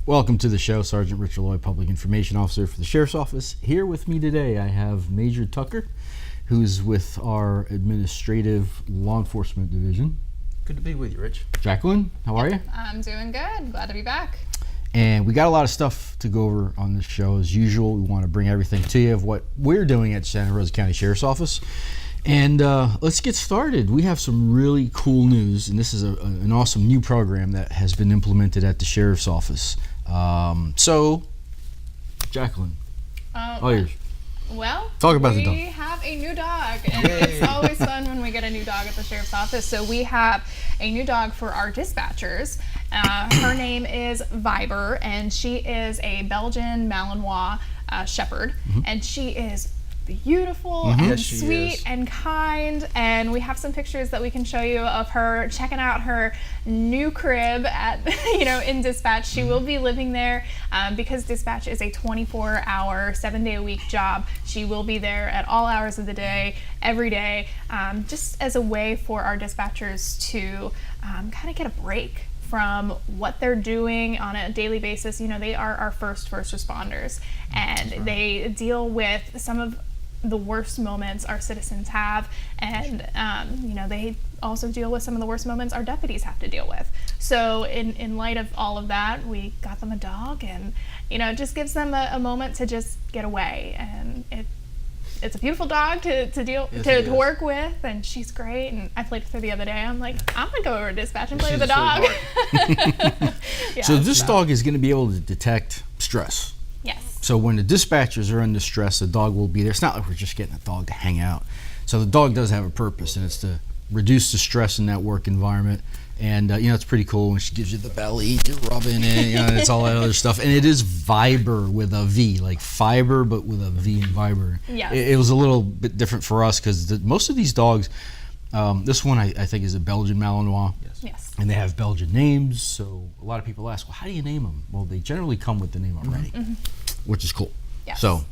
Welcome to the show. Sergeant Richard Lloyd, Public Information Officer for the Sheriff's Office. Here with me today, I have Major Tucker, who's with our Administrative Law Enforcement Division. Good to be with you, Rich. Jacqueline, how are you? I'm doing good. Glad to be back. And we got a lot of stuff to go over on this show. As usual, we want to bring everything to you of what we're doing at Santa Rosa County Sheriff's Office. And let's get started. We have some really cool news, and this is an awesome new program that has been implemented at the Sheriff's Office. So, Jacqueline, all yours. Well, talk about the dog. We have a new dog, and it's always fun when we get a new dog at the Sheriff's Office. So we have a new dog for our dispatchers. Her name is Viber, and she is a Belgian Malinois shepherd, and she is beautiful and sweet and kind, and we have some pictures that we can show you of her checking out her new crib at in dispatch. She will be living there because dispatch is a 24-hour 7-day-a-week job. She will be there at all hours of the day, every day, just as a way for our dispatchers to kind of get a break from what they're doing on a daily basis. They are our first responders, and they deal with some of the worst moments our citizens have, and they also deal with some of the worst moments our deputies have to deal with. So in light of all of that, we got them a dog, and it just gives them a moment to just get away, and it's a beautiful dog to work with, and she's great. And I played with her the other day. I'm like, I'm gonna go over to dispatch and play with the dog. Yeah. So this dog is going to be able to detect stress. Yes. So when the dispatchers are under stress, the dog will be there. It's not like we're just getting a dog to hang out. So the dog does have a purpose, and it's to reduce the stress in that work environment. And it's pretty cool when she gives you the belly, you're rubbing it, and it's all that other stuff. And it is Viber with a V, like fiber, but with a V in Viber. Yeah. It was a little bit different for us because most of these dogs, this one I think is a Belgian Malinois. Yes. And they have Belgian names, so a lot of people ask, well, how do you name them? Well, they generally come with the name already, which is cool. Yes. So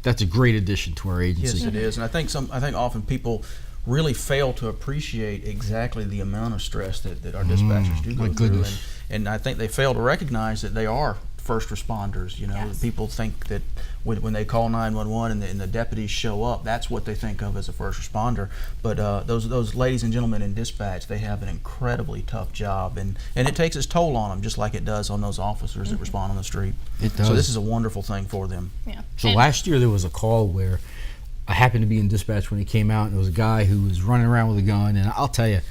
that's a great addition to our agency. Yes, it is. And I think often people really fail to appreciate exactly the amount of stress that our dispatchers do go through. And I think they fail to recognize that they are first responders. Yes. People think that when they call 911 and the deputies show up, that's what they think of as a first responder. But those ladies and gentlemen in dispatch, they have an incredibly tough job, and it takes its toll on them, just like it does on those officers that respond on the street. It does. So this is a wonderful thing for them. Yeah. So last year there was a call where I happened to be in dispatch when it came out, and it was a guy who was running around with a gun, and I'll tell you,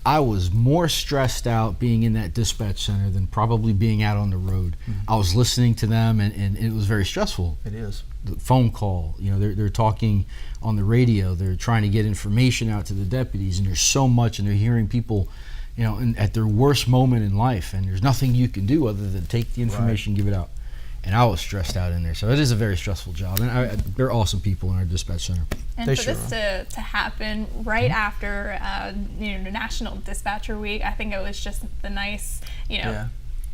I was more stressed out being in that dispatch center than probably being out on the road. I was listening to them, and it was very stressful. It is. The phone call, they're talking on the radio, they're trying to get information out to the deputies, and there's so much, and they're hearing people, at their worst moment in life, and there's nothing you can do other than take the information, give it out. And I was stressed out in there, so it is a very stressful job, and they're awesome people in our dispatch center. And for this to happen right after National Dispatcher Week, I think it was just the nice,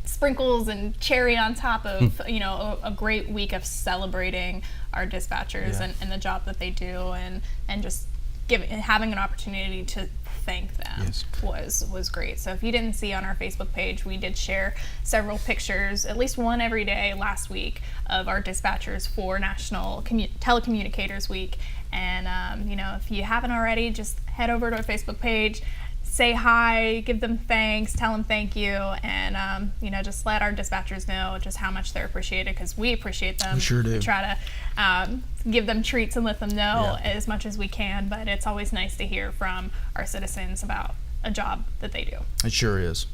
sprinkles and cherry on top of a great week of celebrating our dispatchers and the job that they do, and just having an opportunity to thank them was great. So if you didn't see on our Facebook page, we did share several pictures, at least one every day last week, of our dispatchers for National Telecommunicators Week. And if you haven't already, just head over to our Facebook page, say hi, give them thanks, tell them thank you, and just let our dispatchers know just how much they're appreciated, because we appreciate them. We sure do. We try to give them treats and let them know as much as we can, but it's always nice to hear from our citizens about a job that they do. It sure is.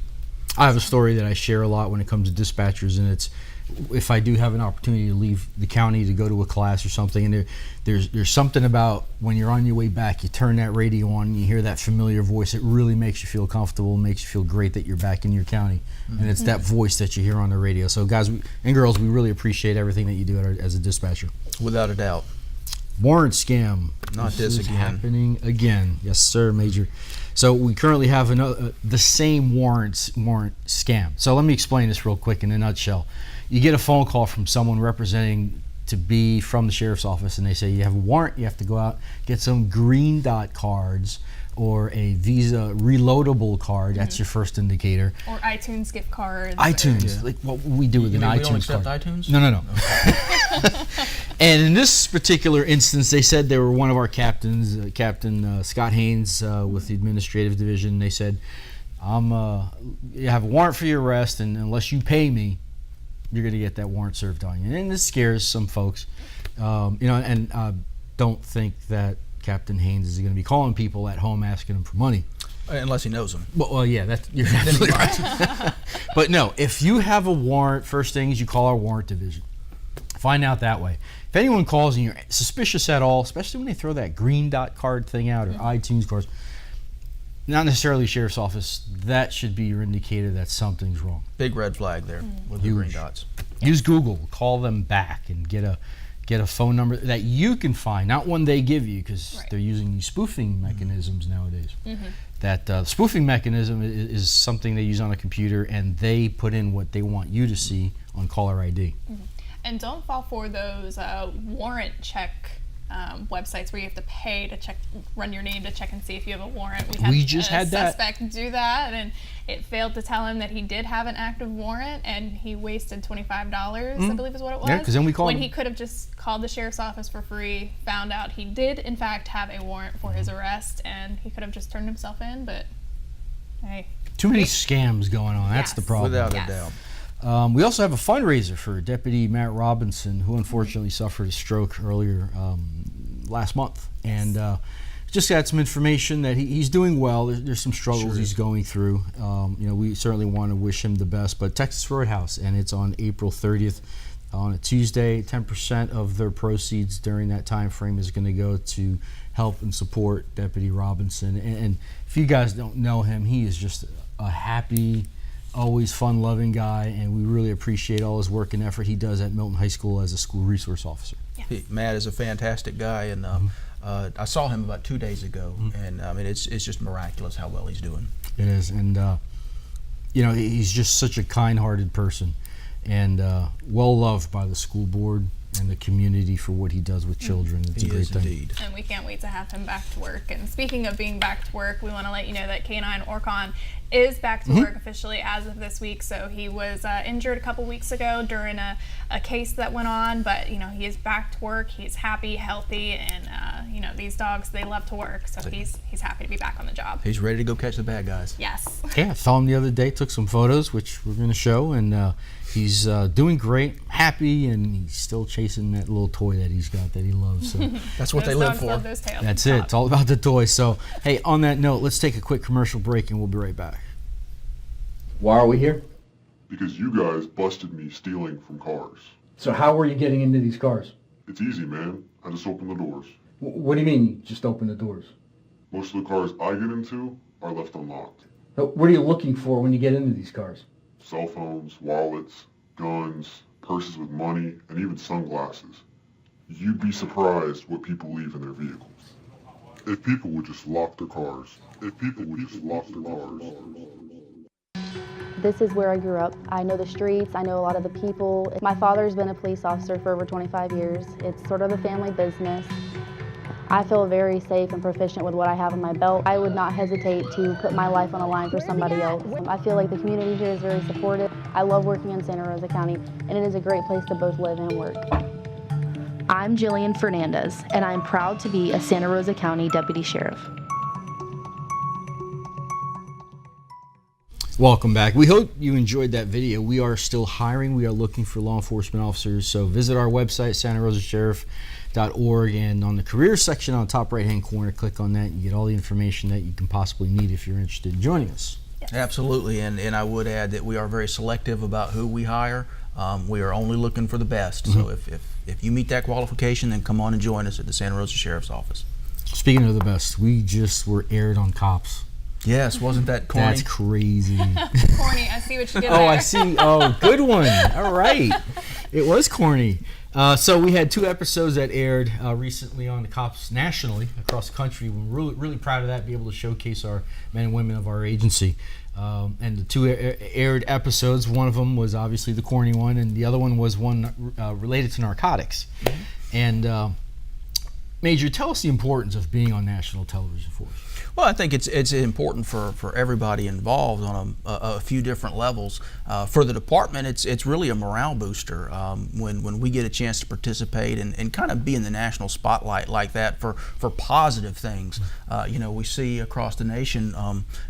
I have a story that I share a lot when it comes to dispatchers, and it's if I do have an opportunity to leave the county to go to a class or something, and there's something about when you're on your way back, you turn that radio on and you hear that familiar voice, it really makes you feel comfortable, makes you feel great that you're back in your county. And it's that voice that you hear on the radio. So guys and girls, we really appreciate everything that you do as a dispatcher. Without a doubt. Warrant scam. Not this is again. Happening again. Yes, sir, Major. So we currently have the same warrant scam. So let me explain this real quick in a nutshell. You get a phone call from someone representing to be from the sheriff's office, and they say you have a warrant, you have to go out, get some green dot cards or a Visa reloadable card, that's your first indicator. Or iTunes gift cards. iTunes, like what we do with an We don't iTunes accept card. iTunes? No. And in this particular instance, they said they were one of our captains, Captain Scott Haynes with the administrative division. They said, you have a warrant for your arrest, and unless you pay me, you're going to get that warrant served on you. And this scares some folks, and don't think that Captain Haynes is going to be calling people at home asking them for money. Unless he knows them. Well, yeah, you're absolutely right. But no, if you have a warrant, first thing is you call our warrant division. Find out that way. If anyone calls and you're suspicious at all, especially when they throw that green dot card thing out or iTunes cards, not necessarily sheriff's office, that should be your indicator that something's wrong. Big red flag there with the green dots. Use Google, call them back, and get a phone number that you can find, not one they give you, because they're using these spoofing mechanisms nowadays. That spoofing mechanism is something they use on a computer, and they put in what they want you to see on caller ID. And don't fall for those warrant check websites where you have to pay to run your name to check and see if you have a warrant. We just had that suspect do that, and it failed to tell him that he did have an active warrant, and he wasted $25, I believe is what it was. Yeah, because then we called when him. he could have just called the sheriff's office for free, found out he did in fact have a warrant for his arrest, and he could have just turned himself in. But hey, too many scams going on. That's the problem. Without a doubt. We also have a fundraiser for Deputy Matt Robinson, who unfortunately suffered a stroke earlier last month. And just got some information that he's doing well. There's some struggles he's going through. We certainly want to wish him the best. But Texas Roadhouse, and it's on April 30th on a Tuesday. 10% of their proceeds during that time frame is going to go to help and support Deputy Robinson. And if you guys don't know him, he is just a happy, always fun-loving guy, and we really appreciate all his work and effort he does at Milton High School as a school resource officer. Matt is a fantastic guy, and I saw him about 2 days ago, and I mean it's just miraculous how well he's doing. It is, and he's just such a kind-hearted person, and well loved by the school board and the community for what he does with children. It's a great thing. Indeed. And we can't wait to have him back to work. And speaking of being back to work, we want to let you know that K9 Orcon is back to work officially as of this week. So he was injured a couple weeks ago during a case that went on, but he is back to work. He's happy, healthy, and these dogs, they love to work. So he's happy to be back on the job. He's ready to go catch the bad guys. Yes. Yeah, I saw him the other day, took some photos, which we're going to show, and he's doing great, happy, and he's still chasing that little toy that he's got that he loves. So that's what those they live dogs for. love those tails. That's it. It's all about the toy. So, hey, on that note, let's take a quick commercial break, and we'll be right back. Why are we here? Because you guys busted me stealing from cars. So how were you getting into these cars? It's easy, man. I just open the doors. What do you mean you just open the doors? Most of the cars I get into are left unlocked. What are you looking for when you get into these cars? Cell phones, wallets, guns, purses with money, and even sunglasses. You'd be surprised what people leave in their vehicles. If people would just lock their cars. If people would just lock their cars. This is where I grew up. I know the streets, I know a lot of the people. My father's been a police officer for over 25 years. It's sort of a family business. I feel very safe and proficient with what I have on my belt. I would not hesitate to put my life on the line for somebody else. I feel like the community here is very supportive. I love working in Santa Rosa County, and it is a great place to both live and work. I'm Jillian Fernandez, and I'm proud to be a Santa Rosa County Deputy Sheriff. Welcome back. We hope you enjoyed that video. We are still hiring. We are looking for law enforcement officers. So visit our website, santarosasheriff.org, and on the careers section on the top right-hand corner, click on that. You get all the information that you can possibly need if you're interested in joining us. Absolutely, and I would add that we are very selective about who we hire. We are only looking for the best. So if you meet that qualification, then come on and join us at the Santa Rosa Sheriff's Office. Speaking of the best, we just were aired on Cops. Yes, wasn't that corny? That's crazy. Corny, I see what you did there. Oh, I see. Oh, good one. All right. It was corny. So we had 2 episodes that aired recently on the Cops nationally across the country. We're really, really proud of that, be able to showcase our men and women of our agency. And the 2 aired episodes, one of them was obviously the corny one, and the other one was one related to narcotics. And Major, tell us the importance of being on national television for us. Well, I think it's important for everybody involved on a few different levels. For the department, it's really a morale booster when we get a chance to participate and kind of be in the national spotlight like that for positive things. We see across the nation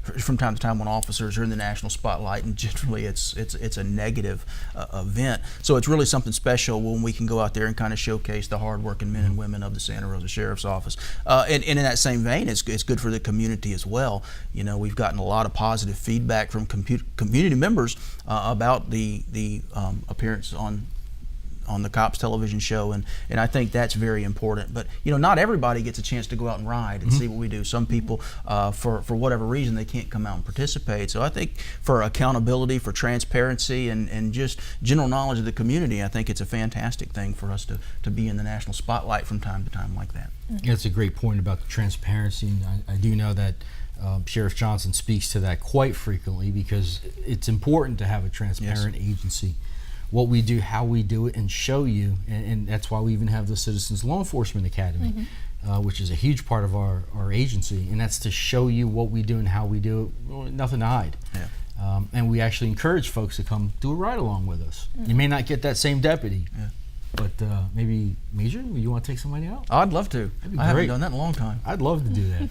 from time to time when officers are in the national spotlight, and generally it's a negative event. So it's really something special when we can go out there and kind of showcase the hardworking men and women of the Santa Rosa Sheriff's Office. And in that same vein, it's good for the community as well. We've gotten a lot of positive feedback from community members about the appearance on the Cops television show, and I think that's very important. But not everybody gets a chance to go out and ride and see what we do. Some people, for whatever reason, they can't come out and participate. So I think for accountability, for transparency, and just general knowledge of the community, I think it's a fantastic thing for us to be in the national spotlight from time to time like that. That's a great point about the transparency. And I do know that Sheriff Johnson speaks to that quite frequently, because it's important to have a transparent agency. What we do, how we do it, and show you, and that's why we even have the Citizens Law Enforcement Academy, which is a huge part of our agency, and that's to show you what we do and how we do it. Well, nothing to hide. Yeah. And we actually encourage folks to come do a ride along with us. You may not get that same deputy, but maybe, Major, you want to take somebody out? I'd love to. I haven't done that in a long time. I'd love to do that.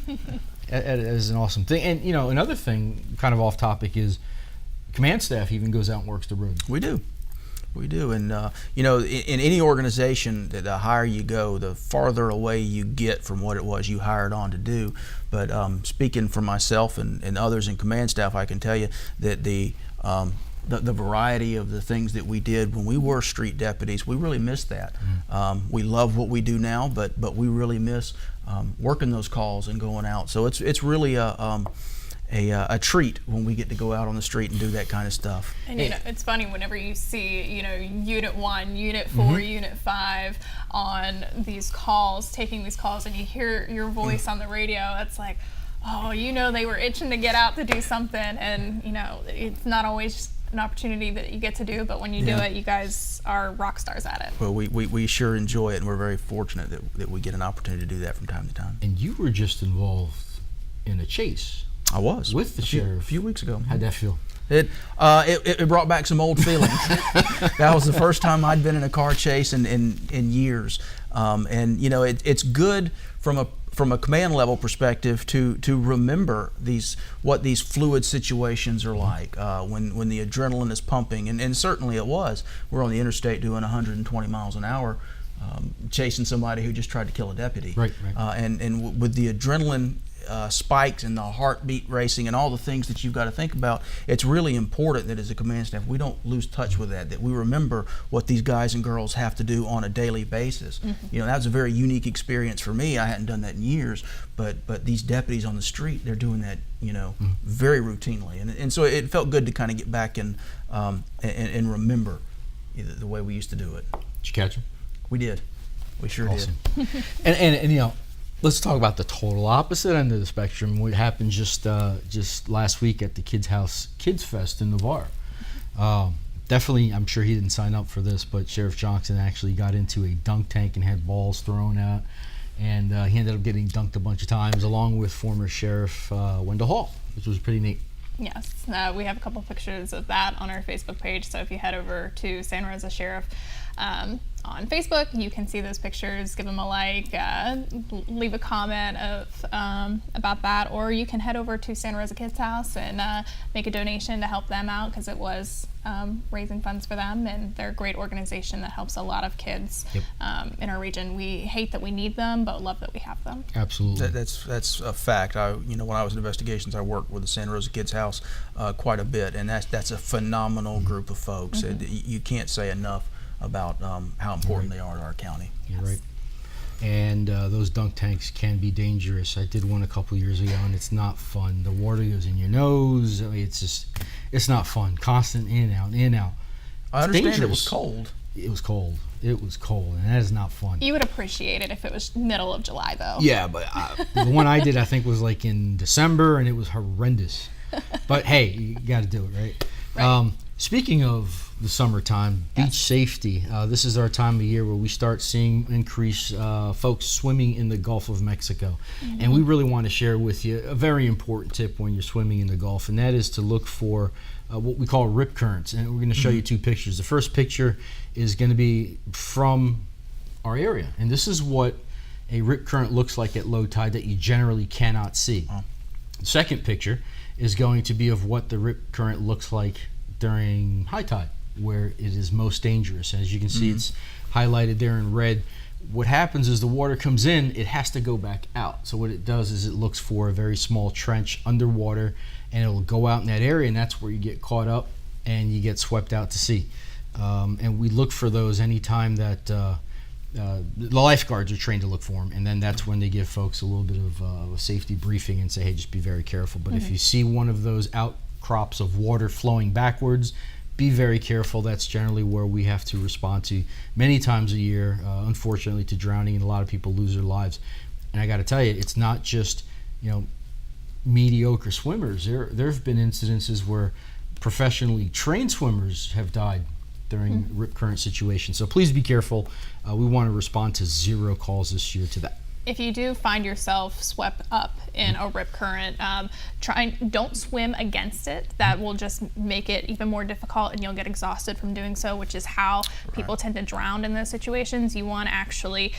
As an awesome thing. And another thing, kind of off topic, is command staff even goes out and works the road. We do. And in any organization, the higher you go, the farther away you get from what it was you hired on to do. But speaking for myself and others in command staff, I can tell you that the variety of the things that we did when we were street deputies, we really miss that. We love what we do now, but we really miss working those calls and going out. So it's really a treat when we get to go out on the street and do that kind of stuff. And it's funny whenever you see Unit 1, Unit 4, Unit 5 on these calls, taking these calls, and you hear your voice on the radio. It's like, oh, they were itching to get out to do something, and it's not always an opportunity that you get to do, but when you do it, you guys are rock stars at it. Well, we sure enjoy it, and we're very fortunate that we get an opportunity to do that from time to time. And you were just involved in a chase. I was. With the sheriff. A few weeks ago. How'd that feel? It brought back some old feelings. That was the first time I'd been in a car chase in years. It's good from a command level perspective to remember what these fluid situations are like when the adrenaline is pumping, and certainly it was. We're on the interstate doing 120 miles an hour, chasing somebody who just tried to kill a deputy. Right. And with the adrenaline spikes and the heartbeat racing and all the things that you've got to think about, it's really important that as a command staff we don't lose touch with that we remember what these guys and girls have to do on a daily basis. That was a very unique experience for me. I hadn't done that in years, but these deputies on the street, they're doing that very routinely, and so it felt good to kind of get back and remember the way we used to do it. Did you catch him? We did. We sure awesome. did. and let's talk about the total opposite end of the spectrum. What happened just last week at the Kids House Kids Fest in Navarre. Definitely, I'm sure he didn't sign up for this, but Sheriff Johnson actually got into a dunk tank and had balls thrown out, and he ended up getting dunked a bunch of times, along with former Sheriff Wendell Hall, which was pretty neat. Yes, we have a couple pictures of that on our Facebook page, so if you head over to Santa Rosa Sheriff on Facebook, you can see those pictures, give them a like, leave a comment about that, or you can head over to Santa Rosa Kids House and make a donation to help them out, because it was raising funds for them, and they're a great organization that helps a lot of kids in our region. We hate that we need them, but love that we have them. Absolutely. That's a fact. When I was in investigations, I worked with the Santa Rosa Kids House quite a bit, and that's a phenomenal group of folks. You can't say enough about how important they are to our county. You're right. And those dunk tanks can be dangerous. I did one a couple years ago, and it's not fun. The water goes in your nose. I mean, it's not fun. Constant in, out, in, out. I understand it was cold. It was cold. It was cold, and that is not fun. You would appreciate it if it was middle of July, though. Yeah, but the one I did, I think, was like in December, and it was horrendous. But hey, you got to do it, right? Speaking of the summertime, beach safety, this is our time of year where we start seeing increase folks swimming in the Gulf of Mexico. And we really want to share with you a very important tip when you're swimming in the Gulf, and that is to look for what we call rip currents. And we're going to show you two pictures. The first picture is going to be from our area, and this is what a rip current looks like at low tide that you generally cannot see. The second picture is going to be of what the rip current looks like during high tide, where it is most dangerous. As you can see, it's highlighted there in red. What happens is the water comes in, it has to go back out. So what it does is it looks for a very small trench underwater, and it'll go out in that area, and that's where you get caught up and you get swept out to sea. And we look for those anytime that the lifeguards are trained to look for them, and then that's when they give folks a little bit of a safety briefing and say, hey, just be very careful. But if you see one of those outcrops of water flowing backwards, be very careful. That's generally where we have to respond to many times a year, unfortunately, to drowning, and a lot of people lose their lives. And I got to tell you, it's not just mediocre swimmers. There have been incidences where professionally trained swimmers have died during rip current situations. So please be careful. We want to respond to 0 calls this year to that. If you do find yourself swept up in a rip current, don't swim against it. That will just make it even more difficult, and you'll get exhausted from doing so, which is how people tend to drown in those situations. You want to actually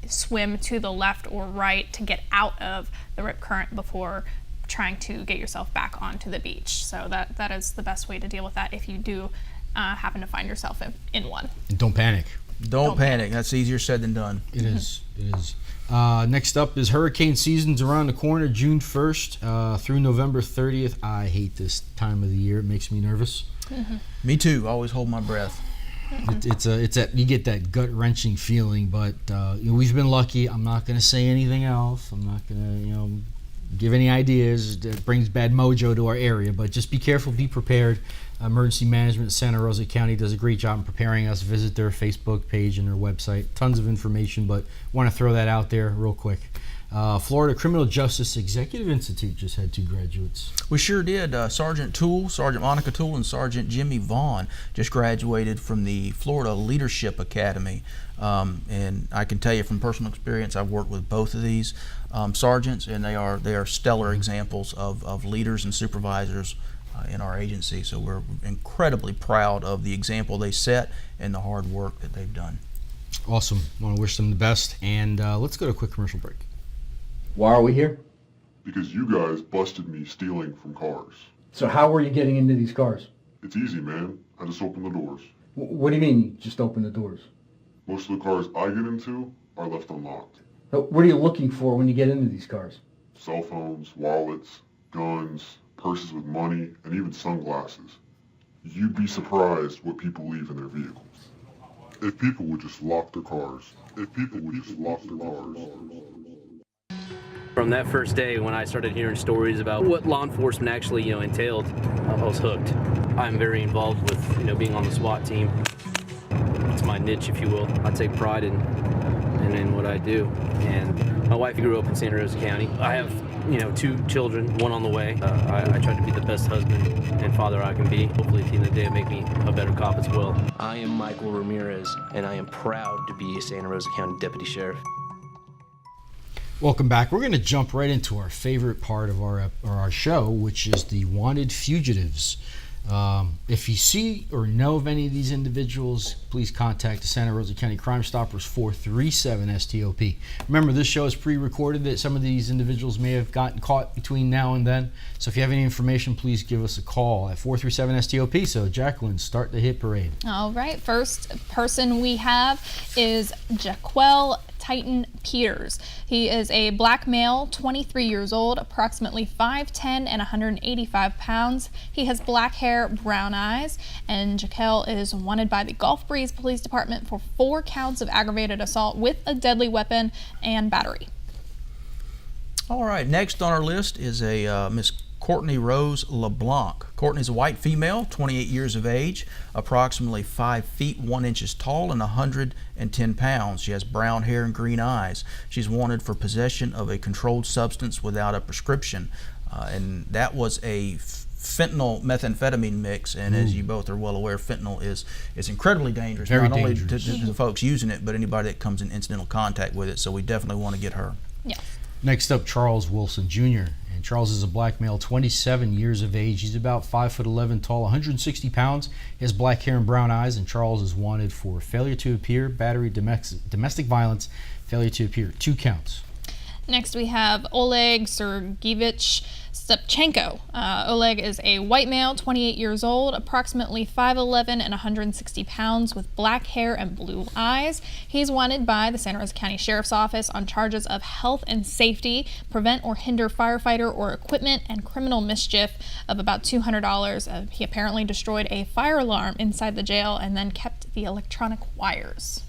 swim to the left or right to get out of the rip current before trying to get yourself back onto the beach. So that is the best way to deal with that if you do happen to find yourself in one. And don't panic. Don't panic. That's easier said than done. It is. It is. Next up is hurricane season's around the corner, June 1st through November 30th. I hate this time of the year. It makes me nervous. Me too. Always hold my breath. You get that gut-wrenching feeling, but we've been lucky. I'm not going to say anything else. I'm not going to give any ideas. It brings bad mojo to our area, but just be careful, be prepared. Emergency Management in Santa Rosa County does a great job in preparing us. Visit their Facebook page and their website. Tons of information, but want to throw that out there real quick. Florida Criminal Justice Executive Institute just had 2 graduates. We sure did. Sergeant Toole, Sergeant Monica Toole, and Sergeant Jimmy Vaughn just graduated from the Florida Leadership Academy. And I can tell you from personal experience, I've worked with both of these sergeants, and they are stellar examples of leaders and supervisors in our agency. So we're incredibly proud of the example they set and the hard work that they've done. Awesome. Want to wish them the best. And let's go to a quick commercial break. Why are we here? Because you guys busted me stealing from cars. So how were you getting into these cars? It's easy, man. I just open the doors. What do you mean you just open the doors? Most of the cars I get into are left unlocked. What are you looking for when you get into these cars? Cell phones, wallets, guns, purses with money, and even sunglasses. You'd be surprised what people leave in their vehicles. If people would just lock their cars. From that first day when I started hearing stories about what law enforcement actually, entailed, I was hooked. I'm very involved with, being on the SWAT team. It's my niche, if you will. I take pride in what I do. And my wife grew up in Santa Rosa County. I have 2 children, 1 on the way. I try to be the best husband and father I can be. Hopefully at the end of the day it make me a better cop as well. I am Michael Ramirez, and I am proud to be a Santa Rosa County Deputy Sheriff. Welcome back. We're going to jump right into our favorite part of our show, which is the Wanted Fugitives. If you see or know of any of these individuals, please contact the Santa Rosa County Crime Stoppers 437 STOP. Remember, this show is pre-recorded, that some of these individuals may have gotten caught between now and then. So if you have any information, please give us a call at 437 STOP. So Jacqueline, start the hit parade. All right, first person we have is Jaquel Titan Peters. He is a black male, 23 years old, approximately 5'10" and 185 pounds. He has black hair, brown eyes, and Jaquel is wanted by the Gulf Breeze Police Department for 4 counts of aggravated assault with a deadly weapon and battery. All right, next on our list is a Miss Courtney Rose Leblanc. Courtney's a white female, 28 years of age, approximately 5 feet 1 inches tall and 110 pounds. She has brown hair and green eyes. She's wanted for possession of a controlled substance without a prescription. And that was a fentanyl methamphetamine mix, and as you both are well aware, fentanyl is incredibly dangerous, Very not dangerous. only to the folks using it, but anybody that comes in incidental contact with it. So we definitely want to get her. Yes. Next up, Charles Wilson Jr. And Charles is a black male, 27 years of age. He's about 5'11" tall, 160 pounds. He has black hair and brown eyes, and Charles is wanted for failure to appear, battery, domestic violence, failure to appear, 2 counts. Next, we have Oleg Sergeyevich Stepchenko. Oleg is a white male, 28 years old, approximately 5'11" and 160 pounds, with black hair and blue eyes. He's wanted by the Santa Rosa County Sheriff's Office on charges of health and safety, prevent or hinder firefighter or equipment, and criminal mischief of about $200. He apparently destroyed a fire alarm inside the jail and then kept the electronic wires.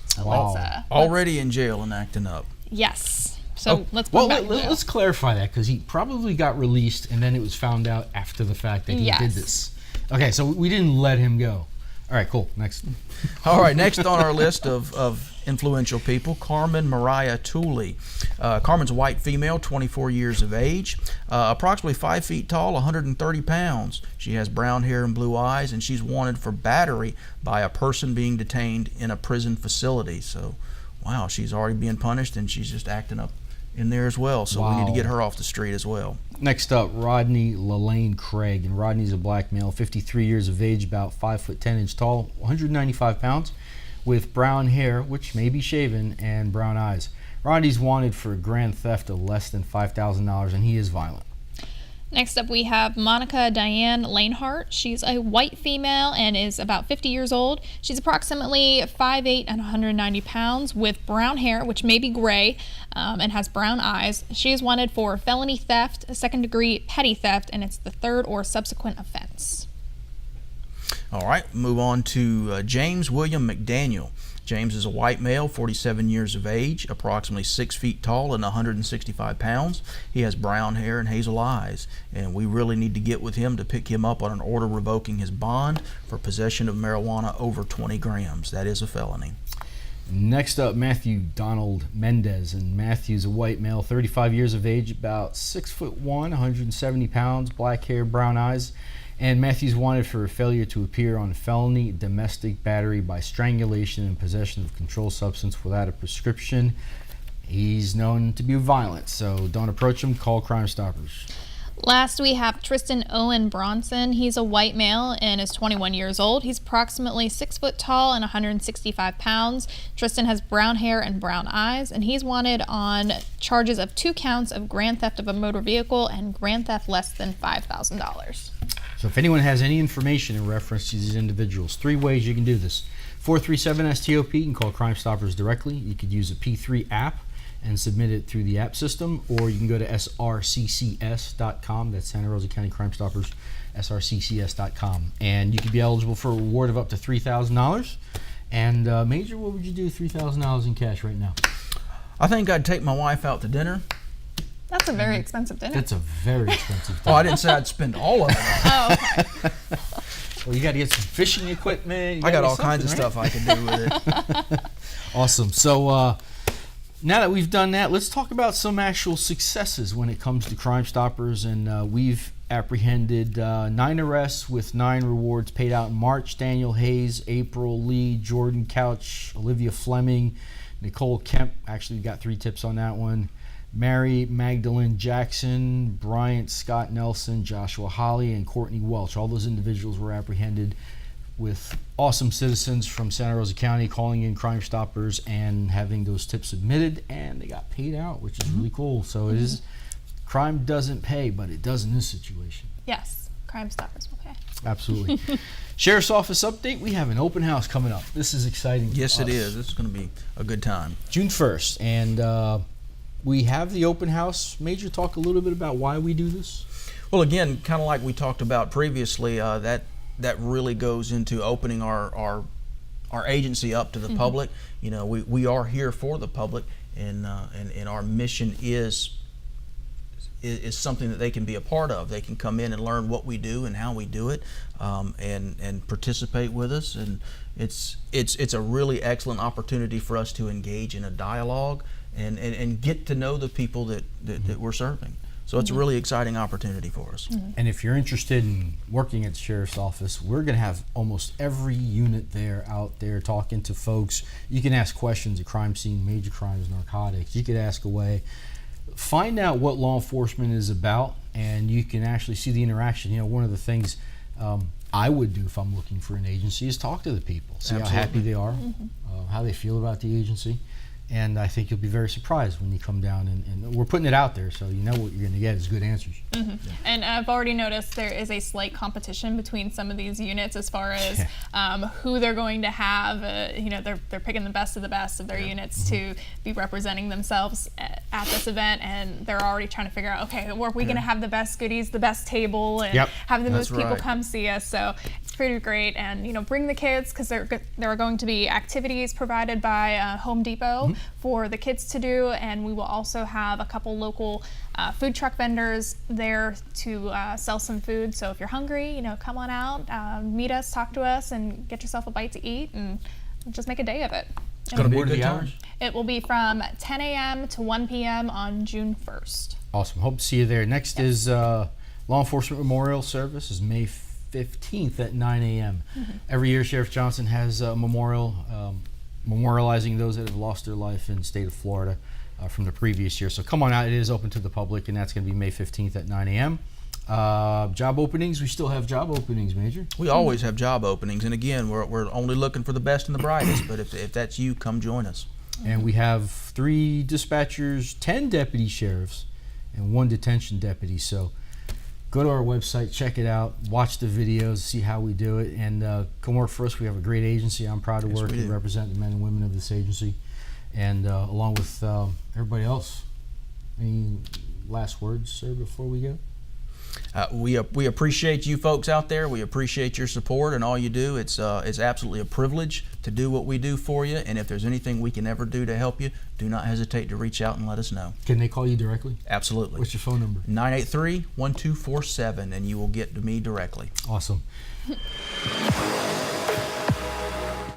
So Wow. Already in jail and acting up. Yes. So let's put Well, him back in jail. let's clarify that, because he probably got released and then it was found out after the fact that he did Yes. this. Okay, so we didn't let him go. All right, cool. Next. All right, next on our list of influential people, Carmen Mariah-Lea. Carmen's a white female, 24 years of age, approximately 5 feet tall, 130 pounds. She has brown hair and blue eyes, and she's wanted for battery by a person being detained in a prison facility. So, wow, she's already being punished, and she's just acting up in there as well. So we need to Wow. get her off the street as well. Next up, Rodney Lalanne Craig. And Rodney's a black male, 53 years of age, about 5'10" tall, 195 pounds, with brown hair, which may be shaven, and brown eyes. Rodney's wanted for grand theft of less than $5,000, and he is violent. Next up, we have Monica Diane Lanehart. She's a white female and is about 50 years old. She's approximately 5'8" and 190 pounds, with brown hair, which may be gray, and has brown eyes. She is wanted for felony theft, second-degree petty theft, and it's the third or subsequent offense. All right, move on to James William McDaniel. James is a white male, 47 years of age, approximately 6 feet tall and 165 pounds. He has brown hair and hazel eyes, and we really need to get with him to pick him up on an order revoking his bond for possession of marijuana over 20 grams. That is a felony. Next up, Matthew Donald Mendez. And Matthew's a white male, 35 years of age, about 6'1", 170 pounds, black hair, brown eyes. And Matthew's wanted for failure to appear on felony domestic battery by strangulation and possession of controlled substance without a prescription. He's known to be violent, so don't approach him. Call Crime Stoppers. Last, we have Tristan Owen Bronson. He's a white male and is 21 years old. He's approximately 6 foot tall and 165 pounds. Tristan has brown hair and brown eyes, and he's wanted on charges of 2 counts of grand theft of a motor vehicle and grand theft less than $5,000. So if anyone has any information in reference to these individuals, 3 ways you can do this. 437-STOP, you can call Crime Stoppers directly. You could use a P3 app and submit it through the app system, or you can go to SRCCS.com. That's Santa Rosa County Crime Stoppers, SRCCS.com. And you could be eligible for a reward of up to $3,000. And Major, what would you do with $3,000 in cash right now? I think I'd take my wife out to dinner. That's a very expensive dinner. That's a very expensive Oh, I didn't say I'd spend all of it. Oh, okay. Well, you got to get some fishing equipment. I got all kinds of stuff I can do with it. Awesome. So now that we've done that, let's talk about some actual successes when it comes to Crime Stoppers. And we've apprehended 9 arrests with 9 rewards paid out in March. Daniel Hayes, April Lee, Jordan Couch, Olivia Fleming, Nicole Kemp. Actually, we got 3 tips on that one. Mary Magdalene Jackson, Bryant Scott Nelson, Joshua Holly, and Courtney Welch. All those individuals were apprehended with awesome citizens from Santa Rosa County calling in Crime Stoppers and having those tips submitted, and they got paid out, which is really cool. So it is, crime doesn't pay, but it does in this situation. Yes, Crime Stoppers will pay. Absolutely. Sheriff's Office update, we have an open house coming up. This is exciting. Yes, for it us. is. This is going to be a good time. June 1st, and we have the open house. Major, talk a little bit about why we do this. Well, again, kind of like we talked about previously, that really goes into opening our agency up to the public. You know, we are here for the public, and our mission is something that they can be a part of. They can come in and learn what we do and how we do it, and participate with us. And it's a really excellent opportunity for us to engage in a dialogue and get to know the people that we're serving. So it's a really exciting opportunity for us. And if you're interested in working at the sheriff's office, we're going to have almost every unit there out there talking to folks. You can ask questions at crime scene, major crimes, narcotics. You could ask away. Find out what law enforcement is about, and you can actually see the interaction. You know, one of the things I would do if I'm looking for an agency is talk to the people, see how happy they are, how they feel about the agency. And I think you'll be very surprised when you come down, and we're putting it out there, so you know what you're going to get is good answers. And I've already noticed there is a slight competition between some of these units as far as who they're going to have. You know, they're picking the best of their units to be representing themselves at this event, and they're already trying to figure out, okay, are we going to have the best goodies, the best table, and have the most people come see us. So it's pretty great. And you know, bring the kids, because there are going to be activities provided by Home Depot for the kids to do, and we will also have a couple local food truck vendors there to sell some food. So if you're hungry, you know, come on out, meet us, talk to us, and get yourself a bite to eat, and just make a day of it. It's going to be a good time. It will be from 10 a.m. to 1 p.m. on June 1st. Awesome. Hope to see you there. Next is Law Enforcement Memorial Service is May 15th at 9 a.m. Every year, Sheriff Johnson has a memorial memorializing those that have lost their life in the state of Florida from the previous year. So come on out. It is open to the public, and that's going to be May 15th at 9 a.m. Job openings. We still have job openings, Major. We always have job openings, and again, we're only looking for the best and the brightest, but if that's you, come join us. And we have 3 dispatchers, 10 deputy sheriffs, and 1 detention deputy. So go to our website, check it out, watch the videos, see how we do it, and come work for us. We have a great agency. I'm proud to work and represent the men and women of this agency, and along with everybody else. Any last words, sir, before we go? We appreciate you folks out there. We appreciate your support and all you do. It's absolutely a privilege to do what we do for you, and if there's anything we can ever do to help you, do not hesitate to reach out and let us know. Can they call you directly? Absolutely. What's your phone number? 983-1247, and you will get to me directly. Awesome.